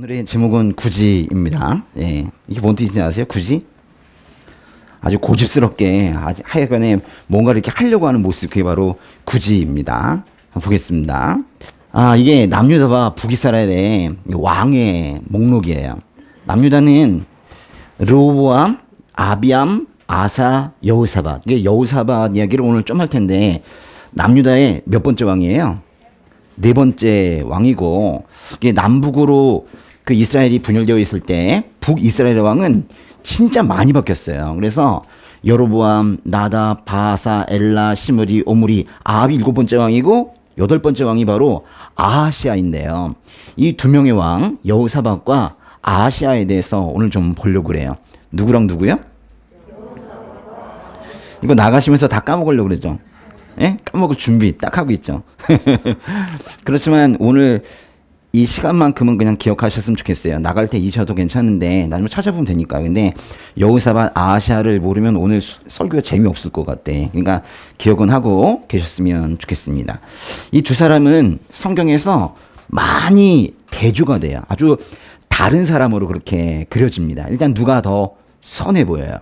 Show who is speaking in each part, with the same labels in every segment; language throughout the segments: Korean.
Speaker 1: 오늘의 제목은 구지입니다. 예. 이게 뭔 뜻인지 아세요? 구지? 아주 고집스럽게 하여간에 뭔가를 이렇게 하려고 하는 모습, 그게 바로 구지입니다. 보겠습니다. 이게 남유다와 북이스라엘의 왕의 목록이에요. 남유다는 르호보암, 아비암, 아사, 여호사밧. 이게 여호사밧 이야기를 오늘 좀 할 텐데, 남유다의 몇 번째 왕이에요? 네 번째 왕이고, 이게 남북으로 그 이스라엘이 분열되어 있을 때 북이스라엘 왕은 진짜 많이 바뀌었어요. 그래서 여로보암, 나답, 바사, 엘라, 시므리, 오므리, 아합이 일곱 번째 왕이고 여덟 번째 왕이 바로 아하시아인데요. 이 두 명의 왕 여호사밧과 아하시아에 대해서 오늘 좀 보려고 그래요. 누구랑 누구요? 이거 나가시면서 다 까먹으려고 그러죠. 예? 까먹을 준비 딱 하고 있죠. 그렇지만 오늘 이 시간만큼은 그냥 기억하셨으면 좋겠어요. 나갈 때 잊어도 괜찮은데 나중에 찾아보면 되니까. 근데 여호사밧, 아하시아를 모르면 오늘 설교가 재미없을 것 같아. 그러니까 기억은 하고 계셨으면 좋겠습니다. 이 두 사람은 성경에서 많이 대조가 돼요. 아주 다른 사람으로 그렇게 그려집니다. 일단 누가 더 선해 보여요?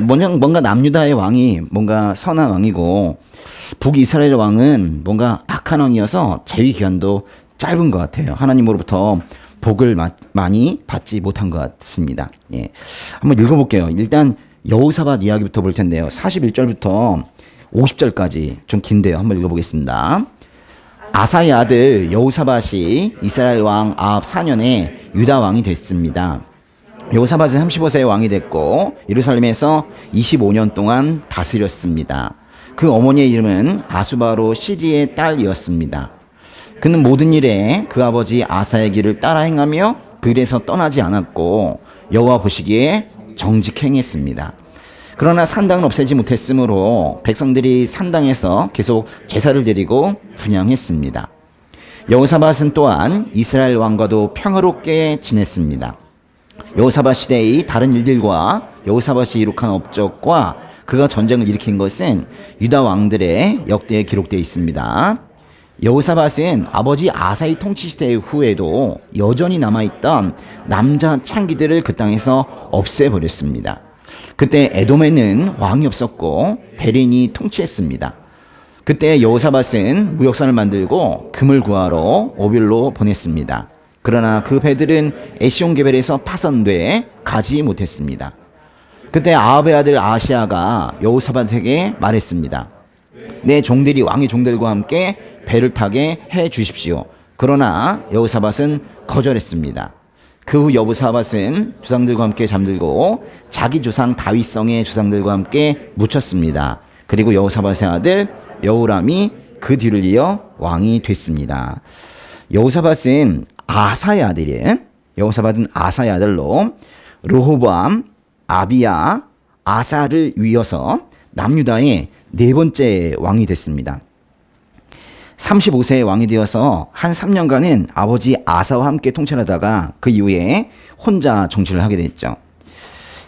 Speaker 1: 뭔가 남유다의 왕이 뭔가 선한 왕이고 북이스라엘 왕은 뭔가 악한 왕이어서 재위 기간도 짧은 것 같아요. 하나님으로부터 복을 많이 받지 못한 것 같습니다. 예. 한번 읽어볼게요. 일단 여호사밧 이야기부터 볼 텐데요. 41절부터 50절까지 좀 긴데요. 한번 읽어보겠습니다. 아사의 아들 여호사밧이 이스라엘 왕 아합 4년에 유다 왕이 됐습니다. 여호사밧은 35세의 왕이 됐고 예루살렘에서 25년 동안 다스렸습니다. 그 어머니의 이름은 아수바로 시리의 딸이었습니다. 그는 모든 일에 그 아버지 아사의 길을 따라 행하며 그 길에서 떠나지 않았고 여호와 보시기에 정직행했습니다. 그러나 산당은 없애지 못했으므로 백성들이 산당에서 계속 제사를 드리고 분향했습니다. 여호사밧은 또한 이스라엘 왕과도 평화롭게 지냈습니다. 여호사밧 시대의 다른 일들과 여호사밧이 이룩한 업적과 그가 전쟁을 일으킨 것은 유다 왕들의 역대에 기록되어 있습니다. 여호사밧은 아버지 아사의 통치 시대 후에도 여전히 남아있던 남자 창기들을 그 땅에서 없애버렸습니다. 그때 에돔에는 왕이 없었고 대린이 통치했습니다. 그때 여호사밧은 무역선을 만들고 금을 구하러 오빌로 보냈습니다. 그러나 그 배들은 에시온게벨에서 파손돼 가지 못했습니다. 그때 아합의 아들 아하시아가 여호사밧에게 말했습니다. 내 종들이 왕의 종들과 함께 배를 타게 해 주십시오. 그러나 여호사밧은 거절했습니다. 그 후 여호사밧은 조상들과 함께 잠들고 자기 조상 다윗성의 조상들과 함께 묻혔습니다. 그리고 여호사밧의 아들 여호람이 그 뒤를 이어 왕이 됐습니다. 여호사밧은 아사의 아들이에요. 여호사밧은 아사의 아들로 르호보암, 아비야, 아사를 위어서 남유다의 네 번째 왕이 됐습니다. 35세의 왕이 되어서 한 3년간은 아버지 아사와 함께 통치하다가 그 이후에 혼자 정치를 하게 됐죠.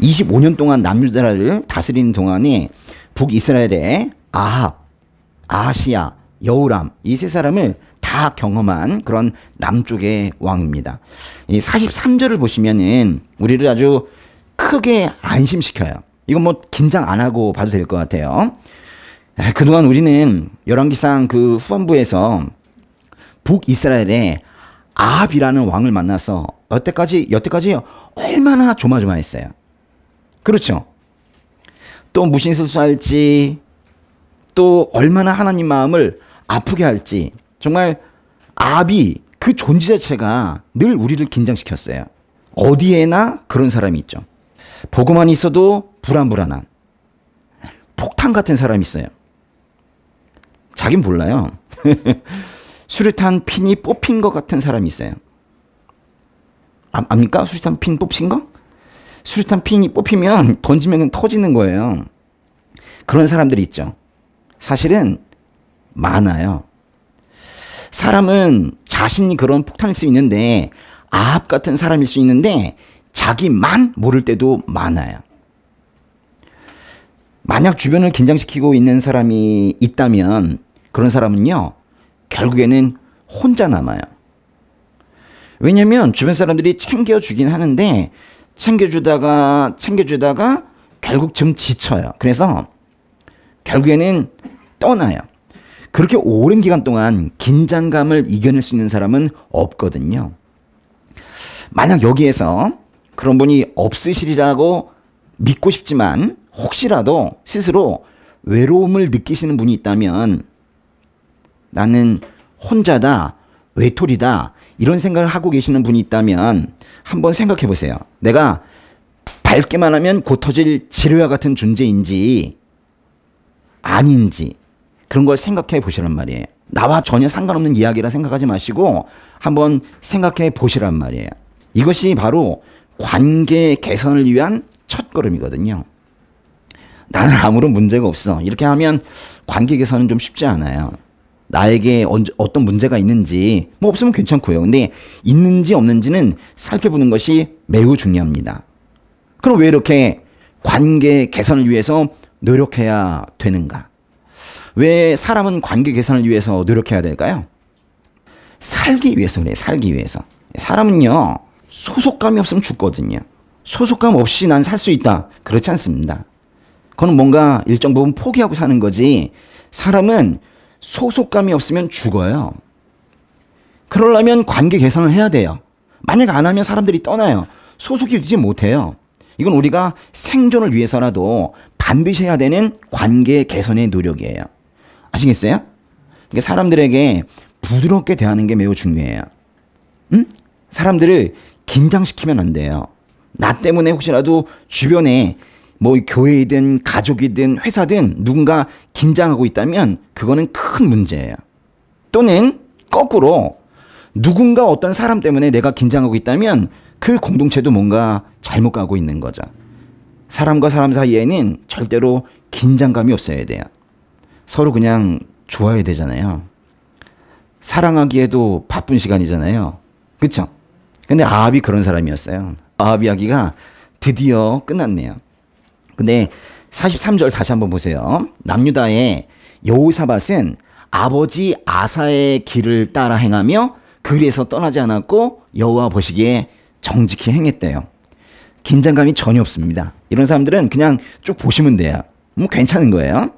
Speaker 1: 25년 동안 남유다를 다스리는 동안에 북이스라엘의 아합, 아하시아, 여호람 이 세 사람을 다 경험한 그런 남쪽의 왕입니다. 이 43절을 보시면은 우리를 아주 크게 안심시켜요. 이건 뭐 긴장 안 하고 봐도 될 것 같아요. 그동안 우리는 열왕기상 그 후반부에서 북이스라엘의 아합이라는 왕을 만나서 여태까지 얼마나 조마조마했어요. 그렇죠? 또 무신술수할지 또 얼마나 하나님 마음을 아프게 할지 정말 아합이 그 존재 자체가 늘 우리를 긴장시켰어요. 어디에나 그런 사람이 있죠. 보고만 있어도 불안불안한 폭탄 같은 사람이 있어요. 자긴 몰라요. 수류탄 핀이 뽑힌 것 같은 사람이 있어요. 압니까? 수류탄 핀 뽑힌 거? 수류탄 핀이 뽑히면 던지면 터지는 거예요. 그런 사람들이 있죠. 사실은 많아요. 사람은 자신이 그런 폭탄일 수 있는데 아합 같은 사람일 수 있는데 자기만 모를 때도 많아요. 만약 주변을 긴장시키고 있는 사람이 있다면 그런 사람은요 결국에는 혼자 남아요. 왜냐면 주변 사람들이 챙겨주긴 하는데 챙겨주다가 결국 좀 지쳐요. 그래서 결국에는 떠나요. 그렇게 오랜 기간 동안 긴장감을 이겨낼 수 있는 사람은 없거든요. 만약 여기에서 그런 분이 없으시리라고 믿고 싶지만 혹시라도 스스로 외로움을 느끼시는 분이 있다면 나는 혼자다, 외톨이다 이런 생각을 하고 계시는 분이 있다면 한번 생각해 보세요. 내가 밝게만 하면 곧 터질 지뢰와 같은 존재인지 아닌지 그런 걸 생각해 보시란 말이에요. 나와 전혀 상관없는 이야기라 생각하지 마시고 한번 생각해 보시란 말이에요. 이것이 바로 관계 개선을 위한 첫걸음이거든요. 나는 아무런 문제가 없어. 이렇게 하면 관계 개선은 좀 쉽지 않아요. 나에게 어떤 문제가 있는지 뭐 없으면 괜찮고요. 근데 있는지 없는지는 살펴보는 것이 매우 중요합니다. 그럼 왜 이렇게 관계 개선을 위해서 노력해야 되는가? 왜 사람은 관계 개선을 위해서 노력해야 될까요? 살기 위해서 그래요. 살기 위해서. 사람은요. 소속감이 없으면 죽거든요. 소속감 없이 난 살 수 있다. 그렇지 않습니다. 그건 뭔가 일정 부분 포기하고 사는 거지. 사람은 소속감이 없으면 죽어요. 그러려면 관계 개선을 해야 돼요. 만약 안 하면 사람들이 떠나요. 소속이 되지 못해요. 이건 우리가 생존을 위해서라도 반드시 해야 되는 관계 개선의 노력이에요. 아시겠어요? 그러니까 사람들에게 부드럽게 대하는 게 매우 중요해요. 사람들을 긴장시키면 안 돼요. 나 때문에 혹시라도 주변에 뭐 교회이든 가족이든 회사든 누군가 긴장하고 있다면 그거는 큰 문제예요. 또는 거꾸로 누군가 어떤 사람 때문에 내가 긴장하고 있다면 그 공동체도 뭔가 잘못 가고 있는 거죠. 사람과 사람 사이에는 절대로 긴장감이 없어야 돼요. 서로 그냥 좋아야 되잖아요. 사랑하기에도 바쁜 시간이잖아요. 그렇죠? 근데 아합이 그런 사람이었어요. 아합 이야기가 드디어 끝났네요. 근데 43절 다시 한번 보세요. 남유다의 여호사밧은 아버지 아사의 길을 따라 행하며 그 길에서 떠나지 않았고 여호와 보시기에 정직히 행했대요. 긴장감이 전혀 없습니다. 이런 사람들은 그냥 쭉 보시면 돼요. 뭐 괜찮은 거예요.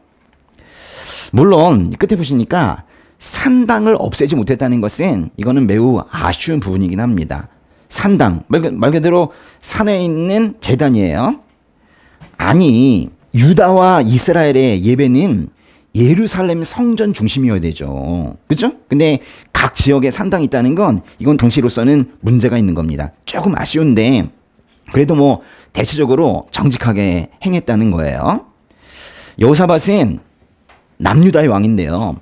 Speaker 1: 물론 끝에 보시니까 산당을 없애지 못했다는 것은 이거는 매우 아쉬운 부분이긴 합니다. 산당, 말 그대로 산에 있는 제단이에요. 아니, 유다와 이스라엘의 예배는 예루살렘 성전 중심이어야 되죠. 그렇죠? 근데 각 지역에 산당이 있다는 건 이건 당시로서는 문제가 있는 겁니다. 조금 아쉬운데 그래도 뭐 대체적으로 정직하게 행했다는 거예요. 여호사밧은 남유다의 왕인데요.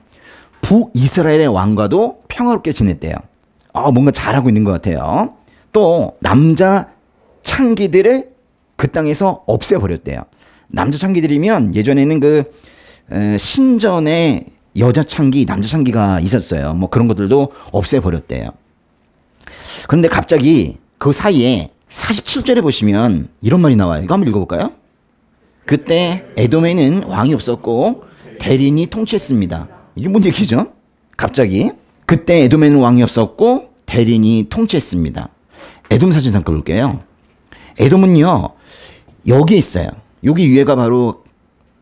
Speaker 1: 북이스라엘의 왕과도 평화롭게 지냈대요. 뭔가 잘하고 있는 것 같아요. 또 남자 창기들을 그 땅에서 없애버렸대요. 남자 창기들이면 예전에는 그 신전에 여자 창기, 남자 창기가 있었어요. 뭐 그런 것들도 없애버렸대요. 그런데 갑자기 그 사이에 47절에 보시면 이런 말이 나와요. 이거 한번 읽어볼까요? 그때 에돔에는 왕이 없었고 대린이 통치했습니다. 이게 뭔 얘기죠? 갑자기 그때 에돔에는 왕이 없었고 대린이 통치했습니다. 에돔 사진 잠깐 볼게요. 에돔은요 여기 있어요. 여기 위에가 바로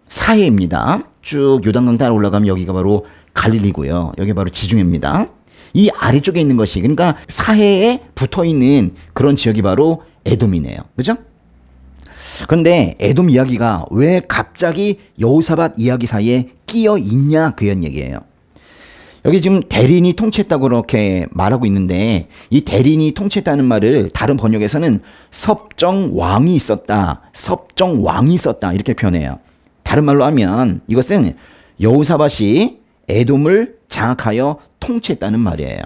Speaker 1: 사해입니다. 쭉 요단강 따라 올라가면 여기가 바로 갈릴리고요. 여기 바로 지중해입니다. 이 아래쪽에 있는 것이 그러니까 사해에 붙어있는 그런 지역이 바로 에돔이네요. 그죠? 그런데 에돔 이야기가 왜 갑자기 여호사밧 이야기 사이에 끼어 있냐 그런 얘기예요. 여기 지금 대린이 통치했다고 그렇게 말하고 있는데 이 대린이 통치했다는 말을 다른 번역에서는 섭정왕이 있었다. 섭정왕이 있었다. 이렇게 표현해요. 다른 말로 하면 이것은 여호사밧이 에돔을 장악하여 통치했다는 말이에요.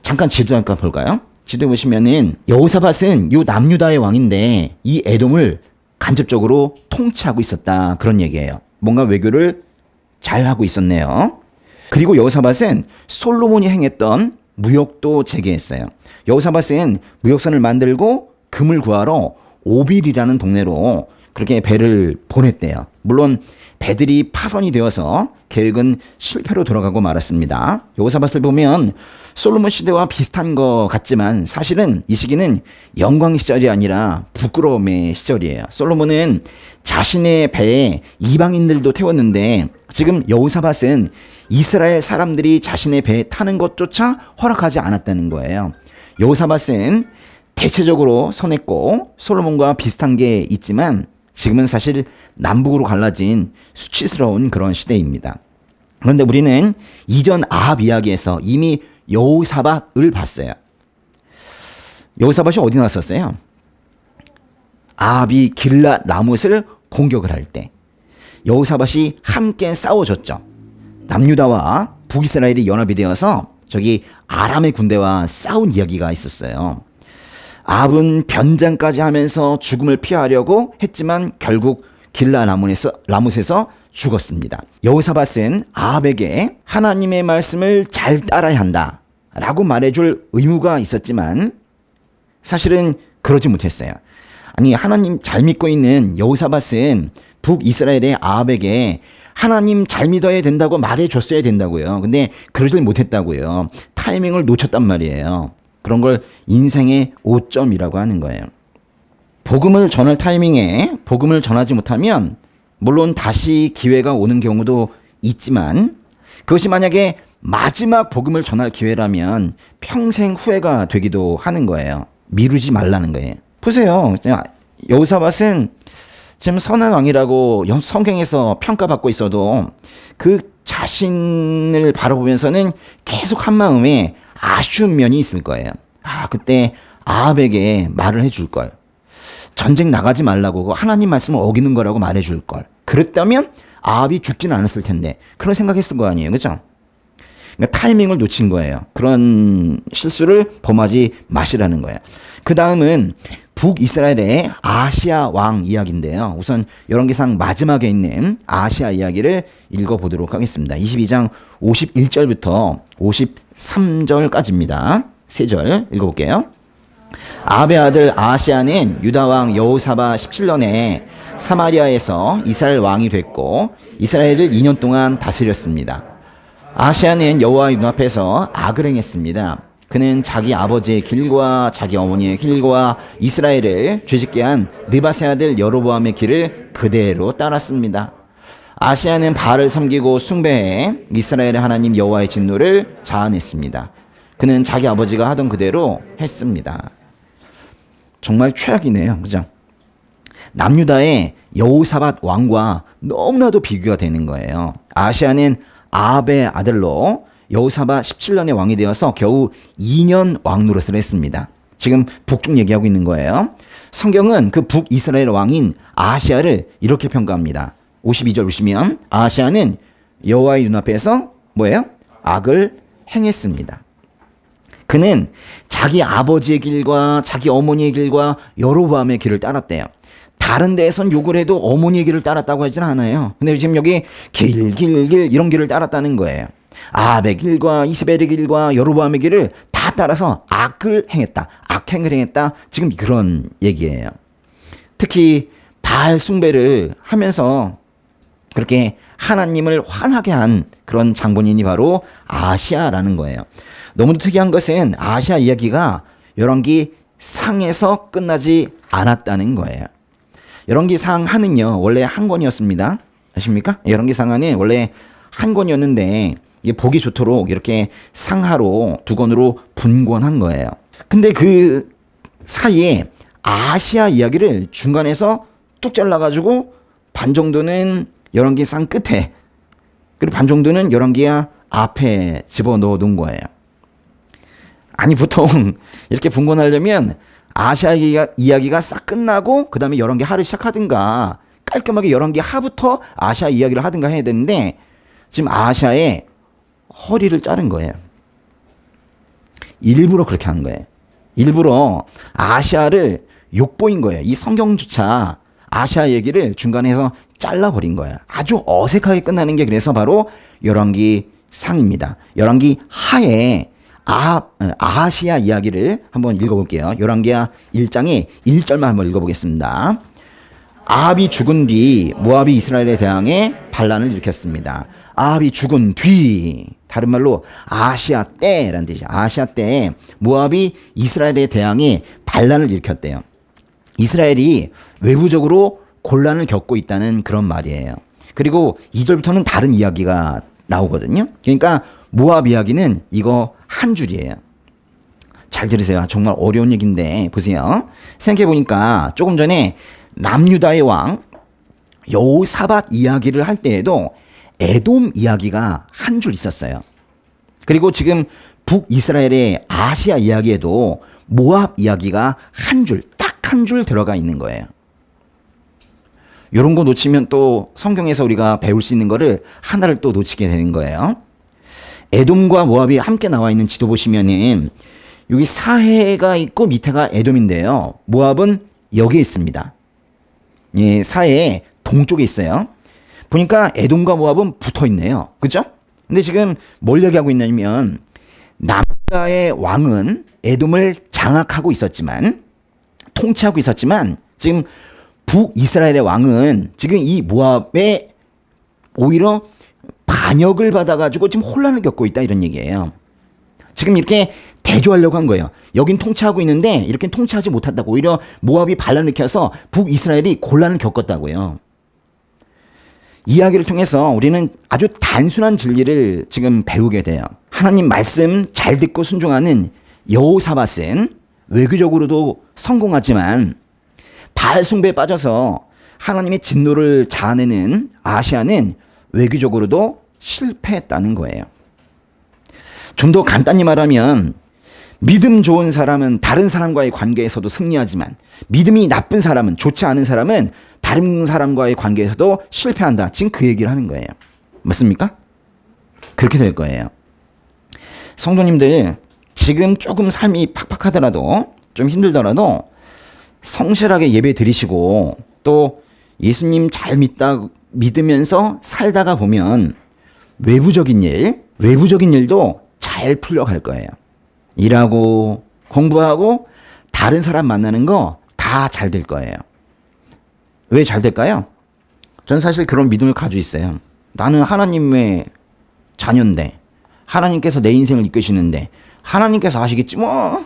Speaker 1: 잠깐 지도 잠깐 볼까요? 지도에 보시면은 여호사밧은 요 남유다의 왕인데 이 에돔을 간접적으로 통치하고 있었다. 그런 얘기예요. 뭔가 외교를 잘하고 있었네요. 그리고 여호사밧은 솔로몬이 행했던 무역도 재개했어요. 여호사밧은 무역선을 만들고 금을 구하러 오빌이라는 동네로 그렇게 배를 보냈대요. 물론 배들이 파손이 되어서 계획은 실패로 돌아가고 말았습니다. 여호사밧을 보면 솔로몬 시대와 비슷한 것 같지만 사실은 이 시기는 영광 시절이 아니라 부끄러움의 시절이에요. 솔로몬은 자신의 배에 이방인들도 태웠는데 지금 여호사밧은 이스라엘 사람들이 자신의 배에 타는 것조차 허락하지 않았다는 거예요. 여호사밧은 대체적으로 선했고 솔로몬과 비슷한 게 있지만 지금은 사실 남북으로 갈라진 수치스러운 그런 시대입니다. 그런데 우리는 이전 아합 이야기에서 이미 여호사밧을 봤어요. 여호사밧이 어디 났었어요? 아합이 길랏 라못을 공격을 할 때 여호사밧이 함께 싸워줬죠. 남유다와 북이스라엘이 연합이 되어서 저기 아람의 군대와 싸운 이야기가 있었어요. 아합은 변장까지 하면서 죽음을 피하려고 했지만 결국 길랏 라못에서 죽었습니다. 여호사밧은 아합에게 하나님의 말씀을 잘 따라야 한다 라고 말해줄 의무가 있었지만 사실은 그러지 못했어요. 아니, 하나님 잘 믿고 있는 여호사밧은 북이스라엘의 아합에게 하나님 잘 믿어야 된다고 말해줬어야 된다고요. 근데 그러질 못했다고요. 타이밍을 놓쳤단 말이에요. 그런 걸 인생의 오점이라고 하는 거예요. 복음을 전할 타이밍에 복음을 전하지 못하면 물론 다시 기회가 오는 경우도 있지만 그것이 만약에 마지막 복음을 전할 기회라면 평생 후회가 되기도 하는 거예요. 미루지 말라는 거예요. 보세요. 여호사밧은 지금 선한 왕이라고 성경에서 평가받고 있어도 그 자신을 바라보면서는 계속 한마음에 아쉬운 면이 있을 거예요. 그때 아합에게 말을 해줄 걸. 전쟁 나가지 말라고 하나님 말씀을 어기는 거라고 말해줄 걸. 그랬다면 아합이 죽지는 않았을 텐데 그런 생각했을 거 아니에요. 그죠? 그러니까 타이밍을 놓친 거예요. 그런 실수를 범하지 마시라는 거예요. 그 다음은 북이스라엘의 아시아 왕 이야기인데요. 우선 열왕기상 마지막에 있는 아시아 이야기를 읽어보도록 하겠습니다. 22장 51절부터 53절까지입니다. 3절 읽어볼게요. 아합의 아들 아시아는 유다왕 여호사밧 17년에 사마리아에서 이스라엘 왕이 됐고 이스라엘을 2년 동안 다스렸습니다. 아시아는 여호와의 눈앞에서 악을 행했습니다. 그는 자기 아버지의 길과 자기 어머니의 길과 이스라엘을 죄짓게 한 느바세 아들 여로보암의 길을 그대로 따랐습니다. 아시아는 바알을 섬기고 숭배해 이스라엘의 하나님 여호와의 진노를 자아냈습니다. 그는 자기 아버지가 하던 그대로 했습니다. 정말 최악이네요. 그죠? 남유다의 여호사밧 왕과 너무나도 비교가 되는 거예요. 아시아는 아합의 아들로 여호사밧 17년의 왕이 되어서 겨우 2년 왕 노릇을 했습니다. 지금 북쪽 얘기하고 있는 거예요. 성경은 그 북이스라엘 왕인 아시아를 이렇게 평가합니다. 52절 보시면 아시아는 여호와의 눈앞에서 뭐예요? 악을 행했습니다. 그는 자기 아버지의 길과 자기 어머니의 길과 여로보암의 길을 따랐대요. 다른 데에선 욕을 해도 어머니의 길을 따랐다고 하지는 않아요. 근데 지금 여기 길 이런 길을 따랐다는 거예요. 아합의 길과 이세벨의 길과 여로보암의 길을 다 따라서 악을 행했다. 악행을 행했다. 지금 그런 얘기예요. 특히 바알 숭배를 하면서 그렇게 하나님을 화나게 한 그런 장본인이 바로 아시아라는 거예요. 너무도 특이한 것은 아시아 이야기가 열왕기 상에서 끝나지 않았다는 거예요. 열왕기 상하는요 원래 한 권이었습니다. 아십니까? 열왕기 상하는 원래 한 권이었는데 이게 보기 좋도록 이렇게 상하로 두 권으로 분권한 거예요. 근데 그 사이에 아시아 이야기를 중간에서 뚝 잘라가지고 반 정도는 열왕기 상 끝에 그리고 반 정도는 열왕기야 앞에 집어넣어 놓은 거예요. 아니 보통 이렇게 분권하려면 아시아 이야기가 싹 끝나고 그 다음에 열왕기 하를 시작하든가 깔끔하게 열왕기 하부터 아시아 이야기를 하든가 해야 되는데 지금 아시아의 허리를 자른 거예요. 일부러 그렇게 한 거예요. 일부러 아시아를 욕보인 거예요. 이 성경조차 아시아 얘기를 중간에서 잘라버린 거예요. 아주 어색하게 끝나는 게 그래서 바로 열왕기 상입니다. 열왕기 하에 아시아 이야기를 한번 읽어볼게요. 열왕기하 1장의 1절만 한번 읽어보겠습니다. 아합이 죽은 뒤 모압이 이스라엘에 대항해 반란을 일으켰습니다. 아합이 죽은 뒤, 다른 말로 아시아 때라는 뜻이죠. 아시아 때에 모압이 이스라엘에 대항해 반란을 일으켰대요. 이스라엘이 외부적으로 곤란을 겪고 있다는 그런 말이에요. 그리고 2절부터는 다른 이야기가 나오거든요. 그러니까 모압 이야기는 이거 한 줄이에요. 잘 들으세요. 정말 어려운 얘기인데 보세요. 생각해보니까 조금 전에 남유다의 왕 여호사밧 이야기를 할 때에도 에돔 이야기가 한 줄 있었어요. 그리고 지금 북이스라엘의 아시아 이야기에도 모압 이야기가 한 줄, 딱 한 줄 들어가 있는 거예요. 이런 거 놓치면 또 성경에서 우리가 배울 수 있는 거를 하나를 또 놓치게 되는 거예요. 에돔과 모압이 함께 나와 있는 지도 보시면은 여기 사해가 있고 밑에가 에돔인데요. 모압은 여기에 있습니다. 예, 사해의 동쪽에 있어요. 보니까 에돔과 모압은 붙어 있네요. 그죠? 근데 지금 뭘 얘기하고 있냐면 남유다의 왕은 에돔을 장악하고 있었지만, 통치하고 있었지만, 지금 북이스라엘의 왕은 지금 이 모압에 오히려 반역을 받아가지고 지금 혼란을 겪고 있다, 이런 얘기예요. 지금 이렇게 대조하려고 한 거예요. 여긴 통치하고 있는데 이렇게 통치하지 못한다고. 오히려 모압이 반란을 일으켜서 북이스라엘이 곤란을 겪었다고요. 이야기를 통해서 우리는 아주 단순한 진리를 지금 배우게 돼요. 하나님 말씀 잘 듣고 순종하는 여호사밧은 외교적으로도 성공하지만 바알 숭배에 빠져서 하나님의 진노를 자아내는 아시아는 외교적으로도 실패했다는 거예요. 좀 더 간단히 말하면 믿음 좋은 사람은 다른 사람과의 관계에서도 승리하지만 믿음이 나쁜 사람은, 좋지 않은 사람은 다른 사람과의 관계에서도 실패한다. 지금 그 얘기를 하는 거예요. 맞습니까? 그렇게 될 거예요. 성도님들, 지금 조금 삶이 팍팍하더라도, 좀 힘들더라도 성실하게 예배 드리시고 또 예수님 잘 믿으면서 살다가 보면 외부적인 일도 잘 풀려갈 거예요. 일하고 공부하고 다른 사람 만나는 거 다 잘 될 거예요. 왜 잘 될까요? 저는 사실 그런 믿음을 가지고 있어요. 나는 하나님의 자녀인데, 하나님께서 내 인생을 이끄시는데, 하나님께서 하시겠지 뭐.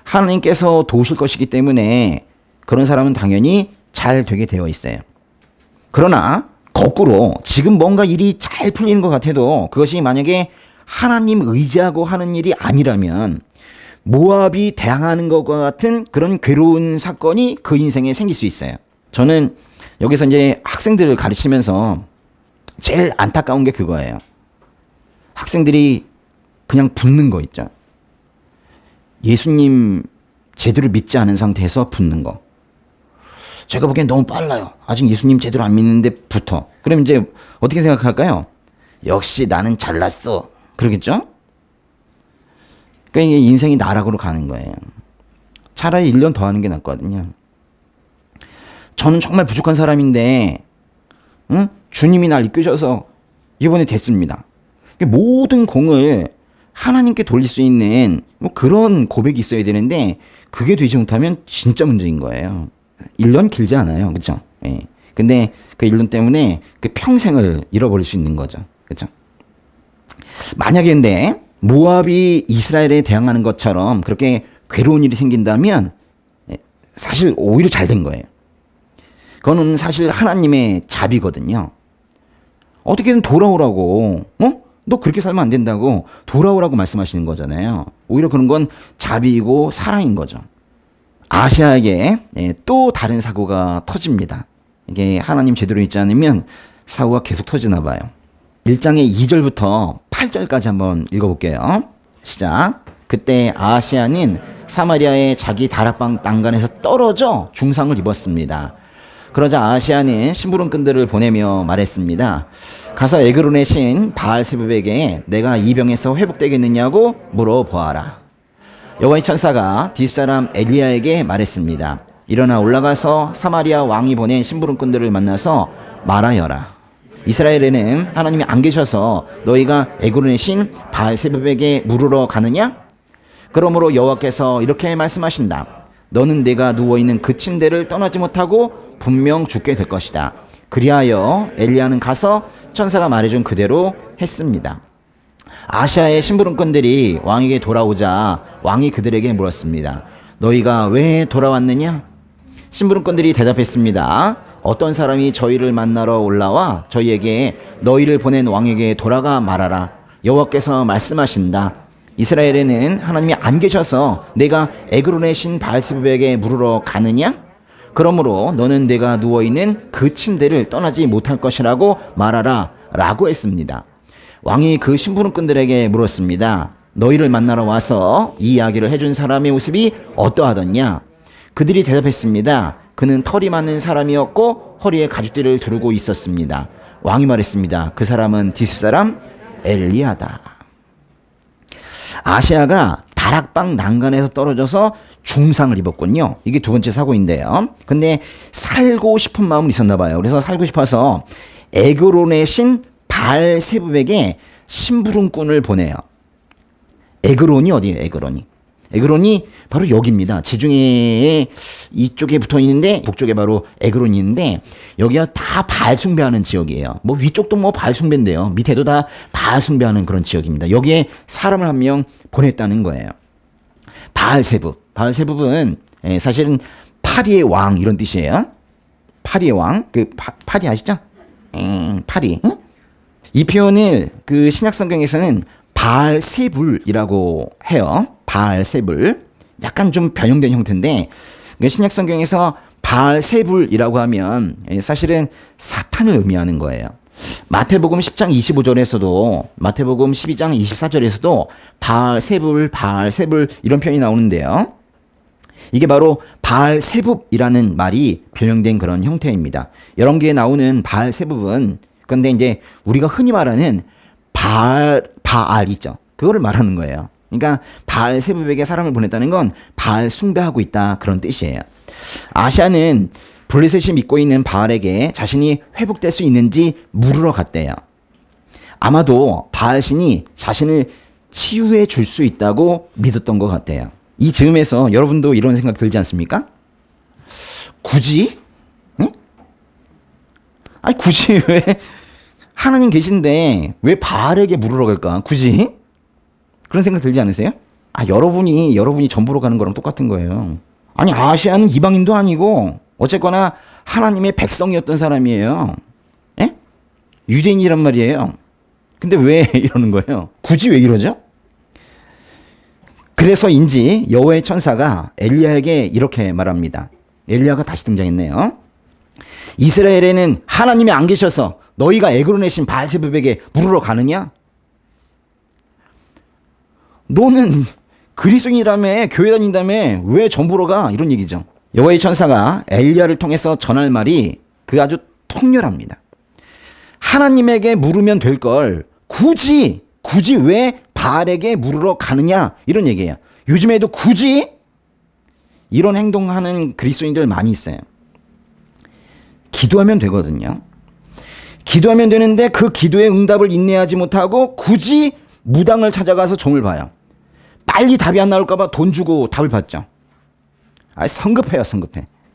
Speaker 1: 하나님께서 도우실 것이기 때문에 그런 사람은 당연히 잘 되게 되어 있어요. 그러나 거꾸로 지금 뭔가 일이 잘 풀리는 것 같아도 그것이 만약에 하나님 의지하고 하는 일이 아니라면 모압이 대항하는 것과 같은 그런 괴로운 사건이 그 인생에 생길 수 있어요. 저는 여기서 이제 학생들을 가르치면서 제일 안타까운 게 그거예요. 학생들이 그냥 붙는 거 있죠. 예수님 제대로 믿지 않은 상태에서 붙는 거. 제가 보기엔 너무 빨라요. 아직 예수님 제대로 안 믿는데 붙어. 그럼 이제 어떻게 생각할까요? 역시 나는 잘났어. 그러겠죠? 그러니까 이게 인생이 나락으로 가는 거예요. 차라리 1년 더 하는 게 낫거든요. 저는 정말 부족한 사람인데, 응? 주님이 날 이끄셔서 이번에 됐습니다. 모든 공을 하나님께 돌릴 수 있는 뭐 그런 고백이 있어야 되는데 그게 되지 못하면 진짜 문제인 거예요. 1년 길지 않아요. 그렇죠? 예. 근데 그 1년 때문에 그 평생을 잃어버릴 수 있는 거죠. 그렇죠? 만약에 근데 모압이 이스라엘에 대항하는 것처럼 그렇게 괴로운 일이 생긴다면 사실 오히려 잘 된 거예요. 그거는 사실 하나님의 자비거든요. 어떻게든 돌아오라고, 너 그렇게 살면 안 된다고 돌아오라고 말씀하시는 거잖아요. 오히려 그런 건 자비이고 사랑인 거죠. 아시아에게 또 다른 사고가 터집니다. 이게 하나님 제대로 있지 않으면 사고가 계속 터지나 봐요. 1장의 2절부터 8절까지 한번 읽어볼게요. 시작. 그때 아시아는 사마리아의 자기 다락방 난간에서 떨어져 중상을 입었습니다. 그러자 아시아는 심부름꾼들을 보내며 말했습니다. 가서 에그론의 신 바알세붑에게 내가 이 병에서 회복되겠느냐고 물어보아라. 여호와의 천사가 뒷사람 엘리야에게 말했습니다. 일어나 올라가서 사마리아 왕이 보낸 심부름꾼들을 만나서 말하여라. 이스라엘에는 하나님이 안 계셔서 너희가 에그론의 신 바알세붑에게 물으러 가느냐? 그러므로 여호와께서 이렇게 말씀하신다. 너는 내가 누워있는 그 침대를 떠나지 못하고 분명 죽게 될 것이다. 그리하여 엘리야는 가서 천사가 말해준 그대로 했습니다. 아시아의 심부름꾼들이 왕에게 돌아오자 왕이 그들에게 물었습니다. 너희가 왜 돌아왔느냐? 심부름꾼들이 대답했습니다. 어떤 사람이 저희를 만나러 올라와 저희에게 너희를 보낸 왕에게 돌아가 말하라. 여호와께서 말씀하신다. 이스라엘에는 하나님이 안 계셔서 내가 에그론의 신 바알세불에게 물으러 가느냐? 그러므로 너는 내가 누워있는 그 침대를 떠나지 못할 것이라고 말하라 라고 했습니다. 왕이 그 심부름꾼들에게 물었습니다. 너희를 만나러 와서 이 이야기를 해준 사람의 모습이 어떠하더냐? 그들이 대답했습니다. 그는 털이 많은 사람이었고 허리에 가죽띠를 두르고 있었습니다. 왕이 말했습니다. 그 사람은 디습 사람 엘리야다. 아시아가 다락방 난간에서 떨어져서 중상을 입었군요. 이게 두 번째 사고인데요. 근데 살고 싶은 마음은 있었나 봐요. 그래서 살고 싶어서 에그론의 신 바알세불에게 심부름꾼을 보내요. 에그론이 어디예요? 에그론이 바로 여기입니다. 지중해 이쪽에 붙어 있는데 북쪽에 바로 에그론이 있는데 여기가 다 바알 숭배하는 지역이에요. 뭐 위쪽도 뭐 바알 숭배인데요. 밑에도 다 바알 숭배하는 그런 지역입니다. 여기에 사람을 한 명 보냈다는 거예요. 바알세불은 사실은 파리의 왕 이런 뜻이에요. 파리의 왕, 그 파리 아시죠? 파리. 응? 이 표현을 그 신약 성경에서는 바알세불이라고 해요. 바알세불. 약간 좀 변형된 형태인데 신약 성경에서 바알세불이라고 하면 사실은 사탄을 의미하는 거예요. 마태복음 10장 25절에서도 마태복음 12장 24절에서도 바알세불 이런 표현이 나오는데요. 이게 바로 바알세붑이라는 말이 변형된 그런 형태입니다. 여러 개에 나오는 바알세붑은 그런데 이제 우리가 흔히 말하는 바알 있죠. 그거를 말하는 거예요. 그러니까 바알세붑에게 사람을 보냈다는 건 바알 숭배하고 있다 그런 뜻이에요. 아시아는 블레셋이 믿고 있는 바알에게 자신이 회복될 수 있는지 물으러 갔대요. 아마도 바알신이 자신을 치유해 줄 수 있다고 믿었던 것 같아요. 이 즈음에서 여러분도 이런 생각 들지 않습니까? 굳이? 응? 아니 굳이 왜 하나님 계신데 왜 바알에게 물으러 갈까? 굳이? 그런 생각 들지 않으세요? 여러분이 전보러 가는 거랑 똑같은 거예요. 아니 아시아는 이방인도 아니고 어쨌거나 하나님의 백성이었던 사람이에요. 예? 유대인이란 말이에요. 근데 왜 이러는 거예요? 굳이 왜 이러죠? 그래서인지 여호와의 천사가 엘리야에게 이렇게 말합니다. 엘리야가 다시 등장했네요. 이스라엘에는 하나님이 안 계셔서 너희가 에그론의 신 바알세붑에게 물으러 가느냐? 너는 그리스도인이라며 교회 다닌다며 왜 전보러 가? 이런 얘기죠. 여호와의 천사가 엘리야를 통해서 전할 말이 그 아주 통렬합니다. 하나님에게 물으면 될 걸 굳이 왜 바알에게 물으러 가느냐 이런 얘기예요. 요즘에도 굳이 이런 행동하는 그리스도인들 많이 있어요. 기도하면 되거든요. 기도하면 되는데 그 기도의 응답을 인내하지 못하고 굳이 무당을 찾아가서 종을 봐요. 빨리 답이 안 나올까 봐 돈 주고 답을 받죠. 성급해요.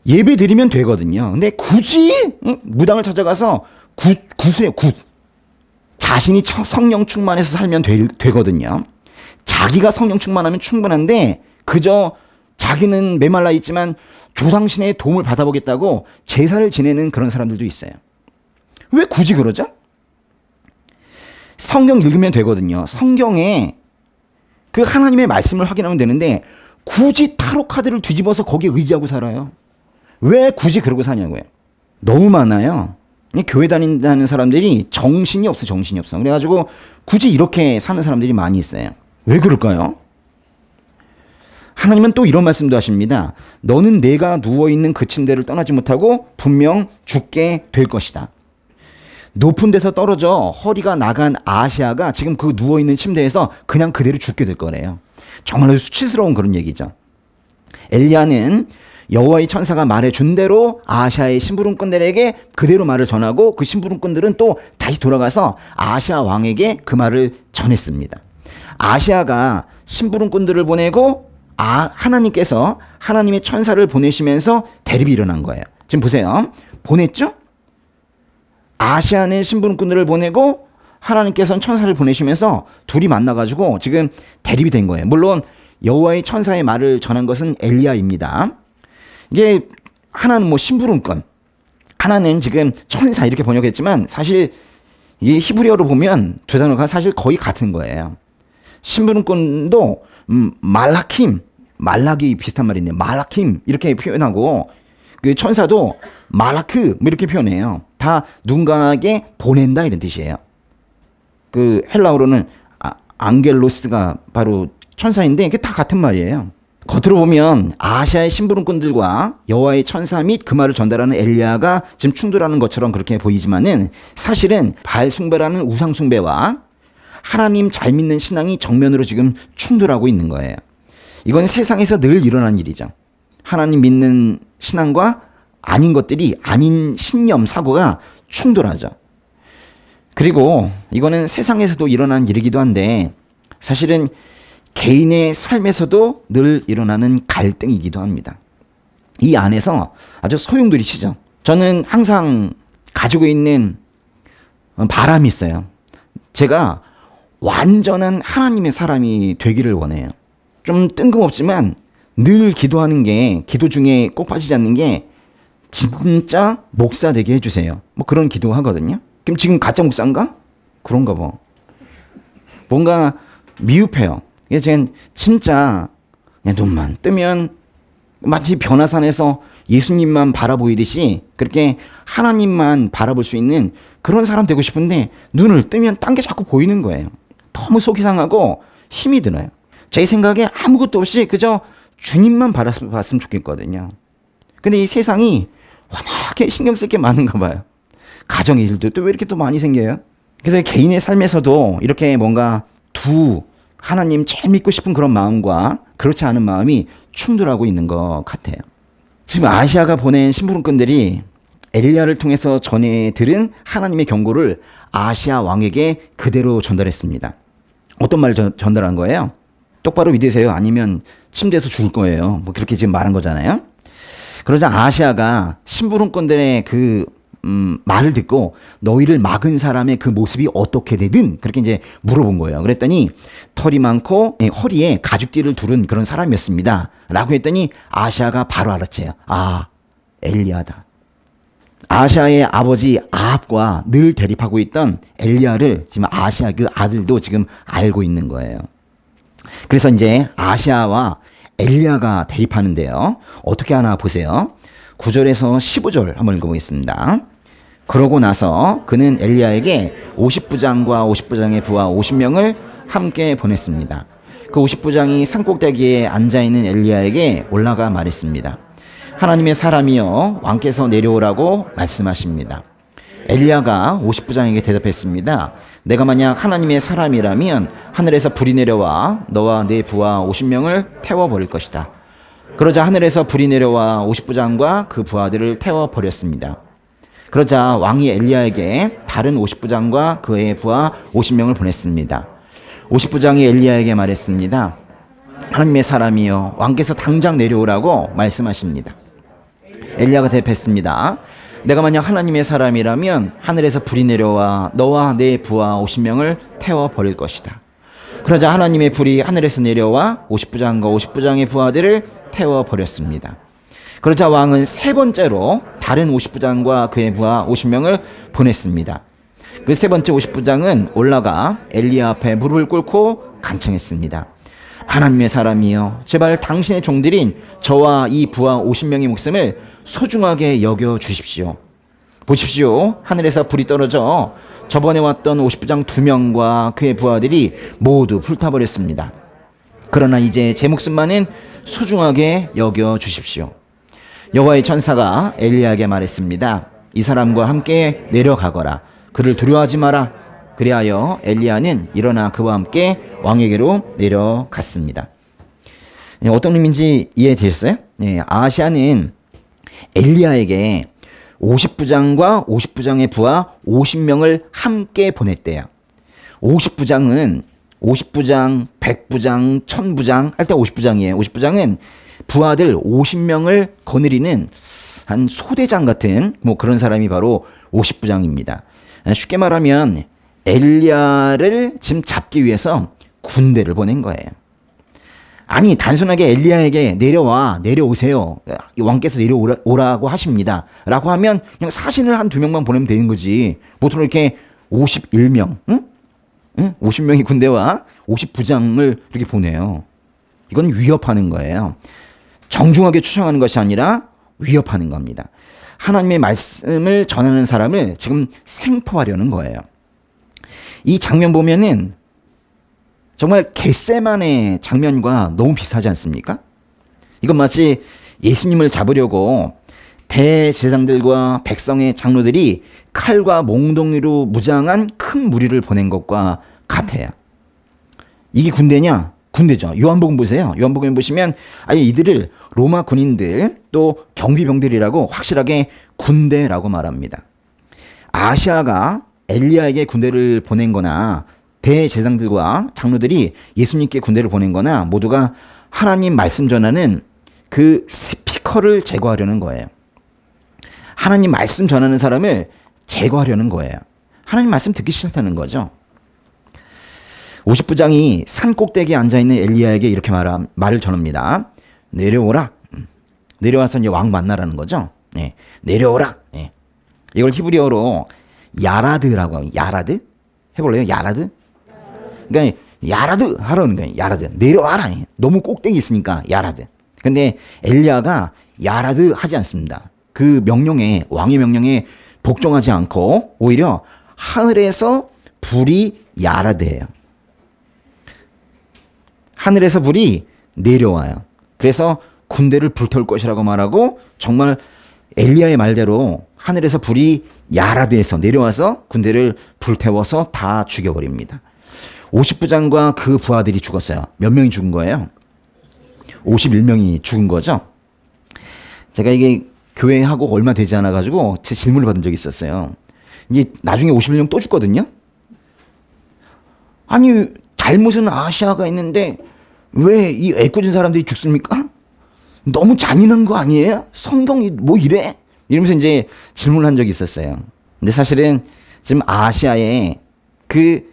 Speaker 1: 예배 드리면 되거든요. 근데 굳이 무당을 찾아가서 굿이에요. 자신이 성령 충만해서 살면 되거든요. 자기가 성령 충만하면 충분한데 그저 자기는 메말라 있지만 조상신의 도움을 받아보겠다고 제사를 지내는 그런 사람들도 있어요. 왜 굳이 그러죠? 성경 읽으면 되거든요. 성경에 그 하나님의 말씀을 확인하면 되는데 굳이 타로 카드를 뒤집어서 거기에 의지하고 살아요. 왜 굳이 그러고 사냐고요. 너무 많아요. 교회 다닌다는 사람들이 정신이 없어. 그래가지고 굳이 이렇게 사는 사람들이 많이 있어요. 왜 그럴까요? 하나님은 또 이런 말씀도 하십니다. 너는 내가 누워있는 그 침대를 떠나지 못하고 분명 죽게 될 것이다. 높은 데서 떨어져 허리가 나간 아시아가 지금 그 누워있는 침대에서 그냥 그대로 죽게 될 거래요. 정말로 수치스러운 그런 얘기죠. 엘리야는 여호와의 천사가 말해준 대로 아시아의 심부름꾼들에게 그대로 말을 전하고 그 심부름꾼들은 또 다시 돌아가서 아시아 왕에게 그 말을 전했습니다. 아시아가 심부름꾼들을 보내고 하나님께서 하나님의 천사를 보내시면서 대립이 일어난 거예요. 지금 보세요. 보냈죠? 아시아는 심부름꾼들을 보내고 하나님께서는 천사를 보내시면서 둘이 만나가지고 지금 대립이 된 거예요. 물론 여호와의 천사의 말을 전한 것은 엘리야입니다. 이게 하나는 뭐 심부름꾼, 하나는 지금 천사 이렇게 번역했지만 사실 이 히브리어로 보면 두 단어가 사실 거의 같은 거예요. 심부름꾼도 말라킴, 말락이 비슷한 말인데 말라킴 이렇게 표현하고 그 천사도 말라크 뭐 이렇게 표현해요. 다 누군가에게 보낸다 이런 뜻이에요. 그 헬라어로는 앙겔로스가 바로 천사인데 이게 다 같은 말이에요. 겉으로 보면 아시아의 심부름꾼들과 여호와의 천사 및 그 말을 전달하는 엘리야가 지금 충돌하는 것처럼 그렇게 보이지만은 사실은 바알 숭배라는 우상 숭배와 하나님 잘 믿는 신앙이 정면으로 지금 충돌하고 있는 거예요. 이건 세상에서 늘 일어나는 일이죠. 하나님 믿는 신앙과 아닌 것들이 아닌 신념, 사고가 충돌하죠. 그리고 이거는 세상에서도 일어나는 일이기도 한데 사실은 개인의 삶에서도 늘 일어나는 갈등이기도 합니다. 이 안에서 아주 소용돌이치죠. 저는 항상 가지고 있는 바람이 있어요. 제가 완전한 하나님의 사람이 되기를 원해요. 좀 뜬금없지만 늘 기도하는 게, 기도 중에 꼭 빠지지 않는 게 진짜 목사 되게 해주세요. 뭐 그런 기도 하거든요. 그럼 지금 가짜 목사인가? 그런가 봐. 뭔가 미흡해요. 이게 진짜 그냥 눈만 뜨면 마치 변화산에서 예수님만 바라보이듯이 그렇게 하나님만 바라볼 수 있는 그런 사람 되고 싶은데 눈을 뜨면 딴 게 자꾸 보이는 거예요. 너무 속이 상하고 힘이 들어요. 제 생각에 아무것도 없이 그저 주님만 바라봤으면 좋겠거든요. 근데 이 세상이 워낙에 신경 쓸 게 많은가 봐요. 가정의 일도 또 왜 이렇게 또 많이 생겨요? 그래서 개인의 삶에서도 이렇게 뭔가 하나님 제일 믿고 싶은 그런 마음과 그렇지 않은 마음이 충돌하고 있는 것 같아요. 지금 아시아가 보낸 심부름꾼들이 엘리야를 통해서 전해 들은 하나님의 경고를 아시아 왕에게 그대로 전달했습니다. 어떤 말을 전달한 거예요? 똑바로 믿으세요. 아니면 침대에서 죽을 거예요. 뭐 그렇게 지금 말한 거잖아요. 그러자 아시아가 심부름꾼들의 그 말을 듣고 너희를 막은 사람의 그 모습이 어떻게 되든 그렇게 이제 물어본 거예요. 그랬더니 털이 많고 허리에 가죽띠를 두른 그런 사람이었습니다. 라고 했더니 아시아가 바로 알았지요. 아, 엘리야다. 아시아의 아버지 아합과 늘 대립하고 있던 엘리야를 지금 아시아 그 아들도 지금 알고 있는 거예요. 그래서 이제 아시아와 엘리야가 대립하는데요. 어떻게 하나 보세요. 9절에서 15절 한번 읽어보겠습니다. 그러고 나서 그는 엘리야에게 50부장과 50부장의 부하 50명을 함께 보냈습니다. 그 50부장이 산꼭대기에 앉아있는 엘리야에게 올라가 말했습니다. 하나님의 사람이여 왕께서 내려오라고 말씀하십니다. 엘리야가 50부장에게 대답했습니다. 내가 만약 하나님의 사람이라면 하늘에서 불이 내려와 너와 네 부하 50명을 태워버릴 것이다. 그러자 하늘에서 불이 내려와 50부장과 그 부하들을 태워버렸습니다. 그러자 왕이 엘리야에게 다른 50부장과 그의 부하 50명을 보냈습니다. 50부장이 엘리야에게 말했습니다. 하나님의 사람이여 왕께서 당장 내려오라고 말씀하십니다. 엘리야가 대답했습니다. 내가 만약 하나님의 사람이라면 하늘에서 불이 내려와 너와 네 부하 50명을 태워버릴 것이다. 그러자 하나님의 불이 하늘에서 내려와 50부장과 50부장의 부하들을 태워버렸습니다. 그러자 왕은 세 번째로 다른 50부장과 그의 부하 50명을 보냈습니다. 그 세 번째 50부장은 올라가 엘리야 앞에 무릎을 꿇고 간청했습니다. 하나님의 사람이여 제발 당신의 종들인 저와 이 부하 50명의 목숨을 소중하게 여겨 주십시오. 보십시오. 하늘에서 불이 떨어져 저번에 왔던 50부장 2명과 그의 부하들이 모두 불타버렸습니다. 그러나 이제 제 목숨만은 소중하게 여겨 주십시오. 여호와의 천사가 엘리야에게 말했습니다. 이 사람과 함께 내려가거라. 그를 두려워하지 마라. 그리하여 엘리야는 일어나 그와 함께 왕에게로 내려갔습니다. 어떤 의미인지 이해되셨어요? 네, 아시아는 엘리야에게 50부장과 50부장의 부하 50명을 함께 보냈대요. 50부장은 50부장, 100부장, 1000부장 할 때 50부장이에요. 50부장은 부하들 50명을 거느리는 한 소대장 같은 뭐 그런 사람이 바로 50부장입니다. 쉽게 말하면 엘리야를 지금 잡기 위해서 군대를 보낸 거예요. 아니 단순하게 엘리야에게 내려오세요. 왕께서 내려오라고 하십니다. 라고 하면 그냥 사신을 한 2명만 보내면 되는 거지. 보통 이렇게 51명, 응? 50명의 군대와 50부장을 이렇게 보내요. 이건 위협하는 거예요. 정중하게 초청하는 것이 아니라 위협하는 겁니다. 하나님의 말씀을 전하는 사람을 지금 생포하려는 거예요. 이 장면 보면은 정말 겟세마네 장면과 너무 비슷하지 않습니까? 이건 마치 예수님을 잡으려고 대제사장들과 백성의 장로들이 칼과 몽둥이로 무장한 큰 무리를 보낸 것과 같아요. 이게 군대냐? 군대죠. 요한복음 보세요. 요한복음 보시면 아예 이들을 로마 군인들 또 경비병들이라고 확실하게 군대라고 말합니다. 아시아가 엘리야에게 군대를 보낸 거나 대제사장들과 장로들이 예수님께 군대를 보낸 거나 모두가 하나님 말씀 전하는 그 스피커를 제거하려는 거예요. 하나님 말씀 전하는 사람을 제거하려는 거예요. 하나님 말씀 듣기 싫다는 거죠. 50부장이 산 꼭대기에 앉아있는 엘리야에게 이렇게 말을 전합니다. 내려오라. 내려와서 이제 왕 만나라는 거죠. 네. 내려오라. 네. 이걸 히브리어로 야라드라고 하고, 야라드? 해볼래요? 야라드? 그러니까 야라드 하라는 거예요. 야라드. 내려와라. 너무 꼭대기 있으니까 야라드. 근데 엘리야가 야라드 하지 않습니다. 그 명령에, 왕의 명령에 복종하지 않고 오히려 하늘에서 불이 야라드예요. 하늘에서 불이 내려와요. 그래서 군대를 불태울 것이라고 말하고 정말 엘리야의 말대로 하늘에서 불이 야라드에서 내려와서 군대를 불태워서 다 죽여버립니다. 50부장과 그 부하들이 죽었어요. 몇 명이 죽은 거예요? 51명이 죽은 거죠. 제가 이게 교회하고 얼마 되지 않아가지고 제 질문을 받은 적이 있었어요. 이제 나중에 51명 또 죽거든요. 아니 잘못은 아시아가 있는데 왜 이 애꿎은 사람들이 죽습니까? 너무 잔인한 거 아니에요? 성경이 뭐 이래? 이러면서 이제 질문을 한 적이 있었어요. 근데 사실은 지금 아시아에 그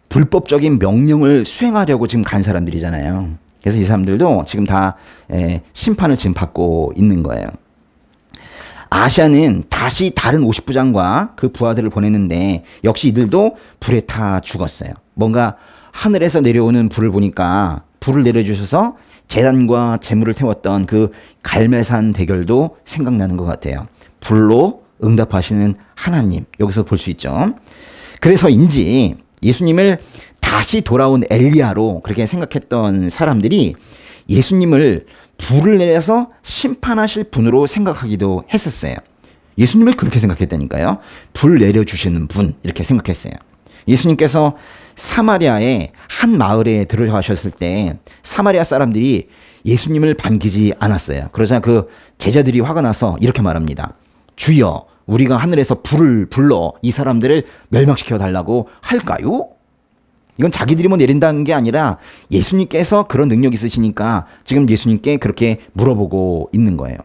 Speaker 1: 불법적인 명령을 수행하려고 지금 간 사람들이잖아요. 그래서 이 사람들도 지금 다 심판을 지금 받고 있는 거예요. 아시아는 다시 다른 50부장과 그 부하들을 보냈는데 역시 이들도 불에 타 죽었어요. 뭔가 하늘에서 내려오는 불을 보니까 불을 내려주셔서 제단과 제물을 태웠던 그 갈멜산 대결도 생각나는 것 같아요. 불로 응답하시는 하나님, 여기서 볼 수 있죠. 그래서인지 예수님을 다시 돌아온 엘리야로 그렇게 생각했던 사람들이 예수님을 불을 내려서 심판하실 분으로 생각하기도 했었어요. 예수님을 그렇게 생각했다니까요. 불 내려주시는 분, 이렇게 생각했어요. 예수님께서 사마리아의 한 마을에 들어가셨을 때 사마리아 사람들이 예수님을 반기지 않았어요. 그러자 그 제자들이 화가 나서 이렇게 말합니다. 주여, 우리가 하늘에서 불을 불러 이 사람들을 멸망시켜 달라고 할까요? 이건 자기들이 뭐 내린다는 게 아니라 예수님께서 그런 능력이 있으시니까 지금 예수님께 그렇게 물어보고 있는 거예요.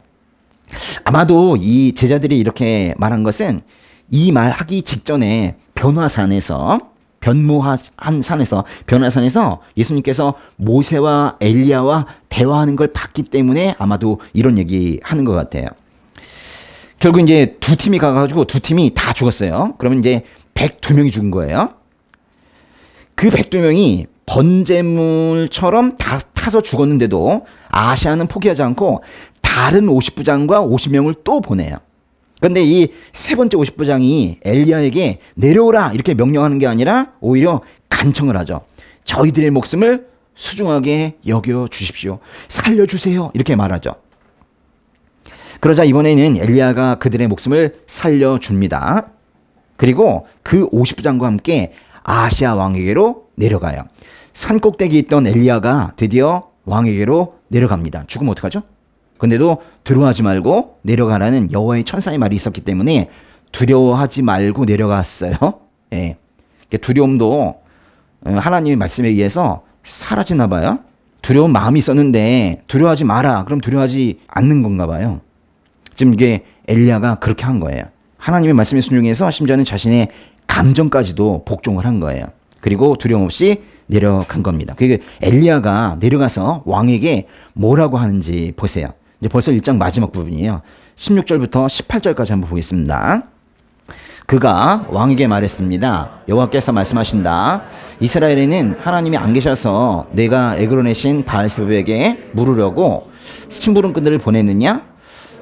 Speaker 1: 아마도 이 제자들이 이렇게 말한 것은 이 말하기 직전에 변화산에서 예수님께서 모세와 엘리야와 대화하는 걸 봤기 때문에 아마도 이런 얘기 하는 것 같아요. 결국 이제 두 팀이 가가지고 두 팀이 다 죽었어요. 그러면 이제 102명이 죽은 거예요. 그 102명이 번제물처럼 다 타서 죽었는데도 아시아는 포기하지 않고 다른 50부장과 50명을 또 보내요. 그런데 이 세 번째 50부장이 엘리야에게 내려오라 이렇게 명령하는 게 아니라 오히려 간청을 하죠. 저희들의 목숨을 소중하게 여겨 주십시오. 살려주세요. 이렇게 말하죠. 그러자 이번에는 엘리야가 그들의 목숨을 살려줍니다. 그리고 그 50부장과 함께 아시아 왕에게로 내려가요. 산 꼭대기에 있던 엘리야가 드디어 왕에게로 내려갑니다. 죽으면 어떡하죠? 근데도 두려워하지 말고 내려가라는 여호와의 천사의 말이 있었기 때문에 두려워하지 말고 내려갔어요. 예. 두려움도 하나님의 말씀에 의해서 사라지나 봐요. 두려운 마음이 있었는데 두려워하지 마라. 그럼 두려워하지 않는 건가 봐요. 지금 이게 엘리야가 그렇게 한 거예요. 하나님의 말씀에 순종해서 심지어는 자신의 감정까지도 복종을 한 거예요. 그리고 두려움 없이 내려간 겁니다. 그게 엘리야가 내려가서 왕에게 뭐라고 하는지 보세요. 이제 벌써 1장 마지막 부분이에요. 16절부터 18절까지 한번 보겠습니다. 그가 왕에게 말했습니다. 여호와께서 말씀하신다. 이스라엘에는 하나님이 안 계셔서 내가 에그론의 신 바알세불에게 물으려고 심부름꾼들을 보냈느냐?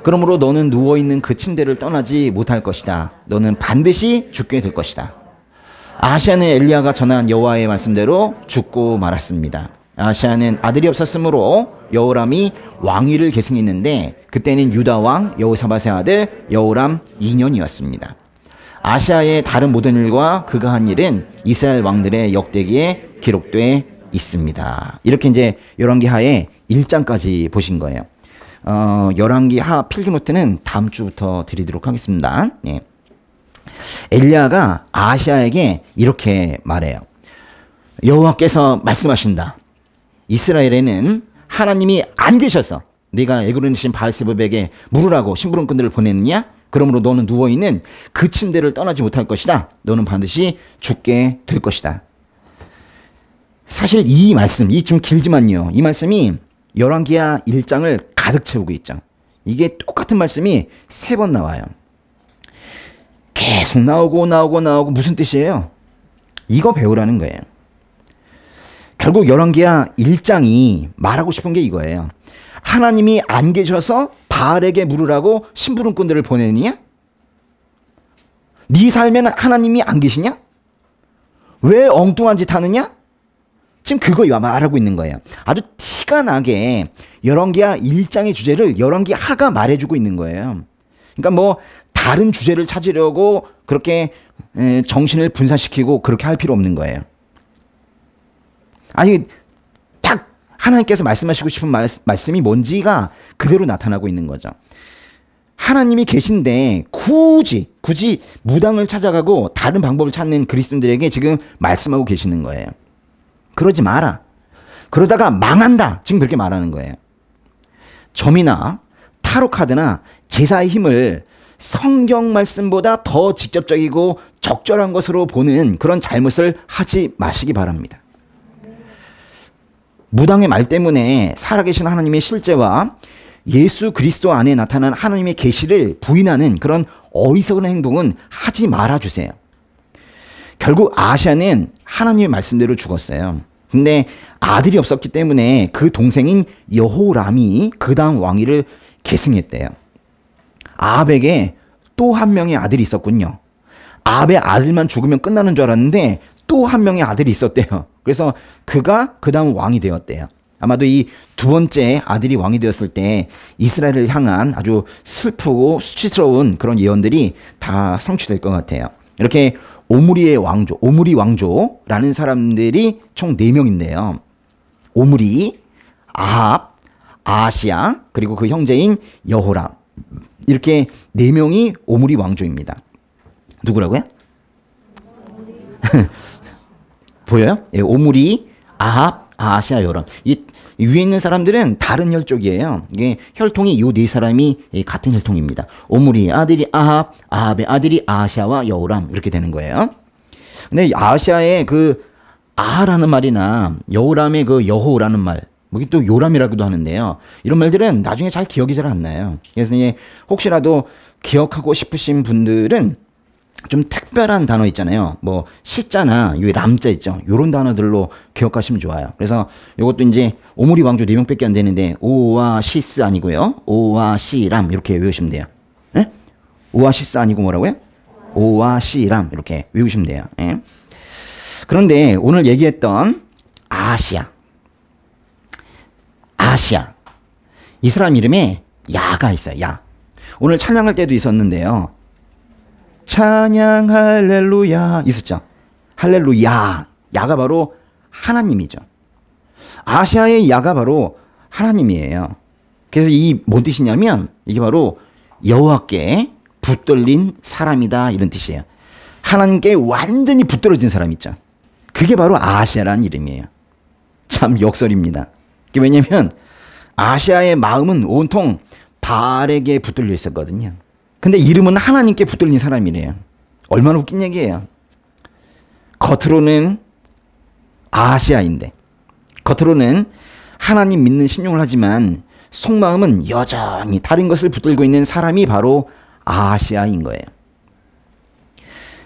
Speaker 1: 그러므로 너는 누워있는 그 침대를 떠나지 못할 것이다. 너는 반드시 죽게 될 것이다. 아하시아는 엘리야가 전한 여호와의 말씀대로 죽고 말았습니다. 아하시아는 아들이 없었으므로 여호람이 왕위를 계승했는데 그때는 유다 왕 여호사밧의 아들 여호람 2년이었습니다. 아하시아의 다른 모든 일과 그가 한 일은 이스라엘 왕들의 역대기에 기록돼 있습니다. 이렇게 이제 열왕기하의 1장까지 보신 거예요. 열왕기하 필기노트는 다음 주부터 드리도록 하겠습니다. 예. 엘리야가 아하시아에게 이렇게 말해요. 여호와께서 말씀하신다. 이스라엘에는 하나님이 안 계셔서 네가 에그론의 신 바알세불에게 물으라고 심부름꾼들을 보냈느냐? 그러므로 너는 누워있는 그 침대를 떠나지 못할 것이다. 너는 반드시 죽게 될 것이다. 사실 이 말씀, 이 좀 길지만요. 이 말씀이 열왕기하 1장을 가득 채우고 있죠. 이게 똑같은 말씀이 3번 나와요. 계속 나오고 무슨 뜻이에요? 이거 배우라는 거예요. 결국 열왕기하 1장이 말하고 싶은 게 이거예요. 하나님이 안 계셔서 바알에게 물으라고 심부름꾼들을 보내느냐? 네 삶에는 하나님이 안 계시냐? 왜 엉뚱한 짓 하느냐? 지금 그거 말하고 있는 거예요. 아주 티가 나게 열왕기하 1장의 주제를 열왕기하가 말해주고 있는 거예요. 그러니까 뭐 다른 주제를 찾으려고 그렇게 정신을 분산시키고 그렇게 할 필요 없는 거예요. 아니 딱 하나님께서 말씀하시고 싶은 말씀이 뭔지가 그대로 나타나고 있는 거죠. 하나님이 계신데 굳이 무당을 찾아가고 다른 방법을 찾는 그리스도인들에게 지금 말씀하고 계시는 거예요. 그러지 마라. 그러다가 망한다. 지금 그렇게 말하는 거예요. 점이나 타로 카드나 제사의 힘을 성경 말씀보다 더 직접적이고 적절한 것으로 보는 그런 잘못을 하지 마시기 바랍니다. 무당의 말 때문에 살아계신 하나님의 실제와 예수 그리스도 안에 나타난 하나님의 계시를 부인하는 그런 어리석은 행동은 하지 말아주세요. 결국 아하시아는 하나님의 말씀대로 죽었어요. 근데 아들이 없었기 때문에 그 동생인 여호람이 그 다음 왕위를 계승했대요. 아합에게 또 한 명의 아들이 있었군요. 아합의 아들만 죽으면 끝나는 줄 알았는데 또 한 명의 아들이 있었대요. 그래서 그가 그 다음 왕이 되었대요. 아마도 이 두 번째 아들이 왕이 되었을 때 이스라엘을 향한 아주 슬프고 수치스러운 그런 예언들이 다 성취될 것 같아요. 이렇게 오므리 왕조라는 사람들이 총 4명인데요. 오므리, 아합, 아하시아, 그리고 그 형제인 여호람. 이렇게 4명이 오므리 왕조입니다. 누구라고요? 보여요? 예, 오므리, 아합, 아하시아, 여호람. 이 위에 있는 사람들은 다른 혈족이에요. 이게 혈통이 이 4사람이 같은 혈통입니다. 오므리의 아들이 아합, 아합의 아들이 아하시아와 여호람 이렇게 되는 거예요. 근데 아하시아의 그 아하라는 말이나 여호람의 그 여호라는 말, 뭐 또 요람이라고도 하는데요. 이런 말들은 나중에 잘 기억이 잘 안 나요. 그래서 이제 혹시라도 기억하고 싶으신 분들은 좀 특별한 단어 있잖아요. 뭐 시자나 요 람자 있죠. 요런 단어들로 기억하시면 좋아요. 그래서 요것도 이제 오므리 왕조 4명밖에 안 되는데 오아시스 아니고요. 오아시람 이렇게 외우시면 돼요. 네? 오아시스 아니고 뭐라고요? 오아시람 이렇게 외우시면 돼요. 네? 그런데 오늘 얘기했던 아하시아 이 사람 이름에 야가 있어요. 야. 오늘 찬양할 때도 있었는데요. 찬양 할렐루야 있었죠. 할렐루야. 야가 바로 하나님이죠. 아시아의 야가 바로 하나님이에요. 그래서 이 뭔 뜻이냐면 이게 바로 여호와께 붙들린 사람이다 이런 뜻이에요. 하나님께 완전히 붙들어진 사람 있죠. 그게 바로 아시아라는 이름이에요. 참 역설입니다. 왜냐하면 아시아의 마음은 온통 바알에게 붙들려 있었거든요. 근데 이름은 하나님께 붙들린 사람이래요. 얼마나 웃긴 얘기예요. 겉으로는 아시아인데, 겉으로는 하나님 믿는 신용을 하지만 속마음은 여전히 다른 것을 붙들고 있는 사람이 바로 아시아인 거예요.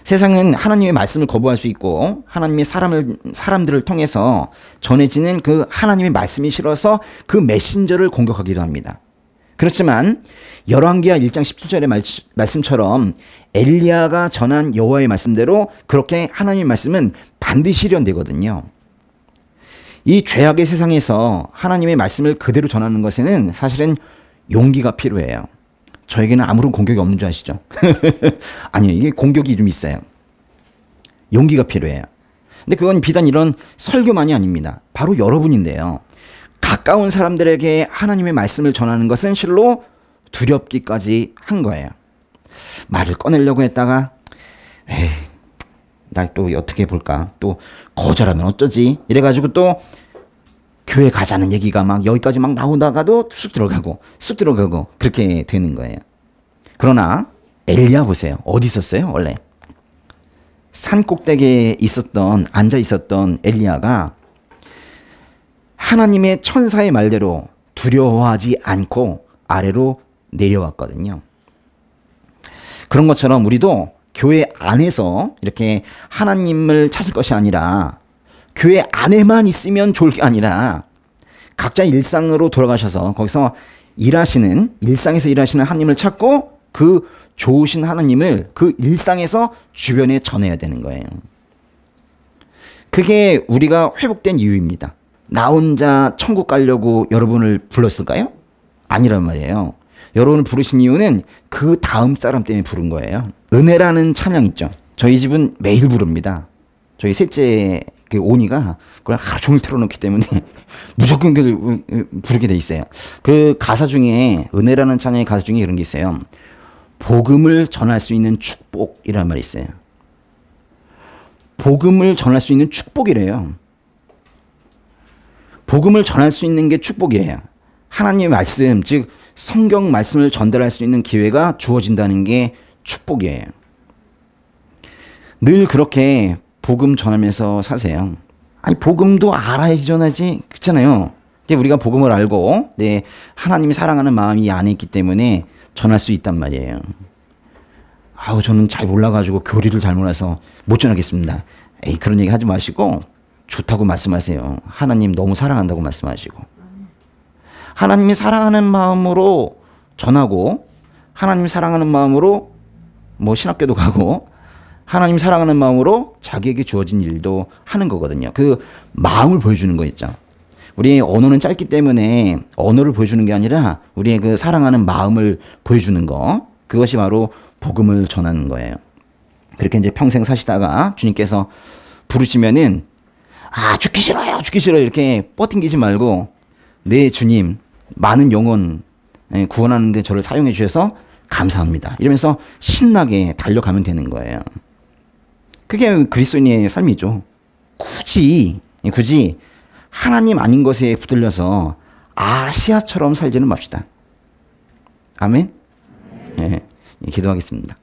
Speaker 1: 세상은 하나님의 말씀을 거부할 수 있고 하나님의 사람들을 통해서 전해지는 그 하나님의 말씀이 싫어서 그 메신저를 공격하기도 합니다. 그렇지만 열왕기하 1장 17절의 말씀처럼 엘리야가 전한 여호와의 말씀대로 그렇게 하나님의 말씀은 반드시 실현되거든요. 이 죄악의 세상에서 하나님의 말씀을 그대로 전하는 것에는 사실은 용기가 필요해요. 저에게는 아무런 공격이 없는 줄 아시죠? 아니요, 이게 공격이 좀 있어요. 용기가 필요해요. 근데 그건 비단 이런 설교만이 아닙니다. 바로 여러분인데요. 가까운 사람들에게 하나님의 말씀을 전하는 것은 실로 두렵기까지 한 거예요. 말을 꺼내려고 했다가 에이, 날 또 어떻게 볼까? 또 거절하면 어쩌지? 이래가지고 또 교회 가자는 얘기가 막 여기까지 막 나오다가도 쑥 들어가고 그렇게 되는 거예요. 그러나 엘리야 보세요. 어디 있었어요? 원래 산 꼭대기에 앉아 있었던 엘리야가 하나님의 천사의 말대로 두려워하지 않고 아래로 내려왔거든요. 그런 것처럼 우리도 교회 안에서 이렇게 하나님을 찾을 것이 아니라 교회 안에만 있으면 좋을 게 아니라 각자 일상으로 돌아가셔서 거기서 일상에서 일하시는 하나님을 찾고 그 좋으신 하나님을 그 일상에서 주변에 전해야 되는 거예요. 그게 우리가 회복된 이유입니다. 나 혼자 천국 가려고 여러분을 불렀을까요? 아니란 말이에요. 여러분을 부르신 이유는 그 다음 사람 때문에 부른 거예요. 은혜라는 찬양 있죠. 저희 집은 매일 부릅니다. 저희 셋째 그 오니가 그걸 하루 종일 틀어놓기 때문에 무조건 부르게 돼 있어요. 그 가사 중에 은혜라는 찬양의 가사 중에 이런 게 있어요. 복음을 전할 수 있는 축복이라는 말이 있어요. 복음을 전할 수 있는 축복이래요. 복음을 전할 수 있는 게 축복이에요. 하나님의 말씀, 즉 성경 말씀을 전달할 수 있는 기회가 주어진다는 게 축복이에요. 늘 그렇게 복음 전하면서 사세요. 아니 복음도 알아야지 전하지, 그렇잖아요. 이제 우리가 복음을 알고 하나님이 사랑하는 마음이 이 안에 있기 때문에 전할 수 있단 말이에요. 아우 저는 잘 몰라가지고 교리를 잘 몰라서 못 전하겠습니다. 에이 그런 얘기 하지 마시고 좋다고 말씀하세요. 하나님 너무 사랑한다고 말씀하시고 하나님이 사랑하는 마음으로 전하고 하나님 사랑하는 마음으로 신학교도 가고 하나님 사랑하는 마음으로 자기에게 주어진 일도 하는 거거든요. 그 마음을 보여주는 거 있죠. 우리의 언어는 짧기 때문에 언어를 보여주는 게 아니라 우리의 그 사랑하는 마음을 보여주는 거, 그것이 바로 복음을 전하는 거예요. 그렇게 이제 평생 사시다가 주님께서 부르시면은 죽기 싫어요 이렇게 뻗팅기지 말고 네 주님 많은 영혼 구원하는 데 저를 사용해 주셔서 감사합니다 이러면서 신나게 달려가면 되는 거예요. 그게 그리스도인의 삶이죠. 굳이 하나님 아닌 것에 붙들려서 아시아처럼 살지는 맙시다. 아멘. 네, 기도하겠습니다.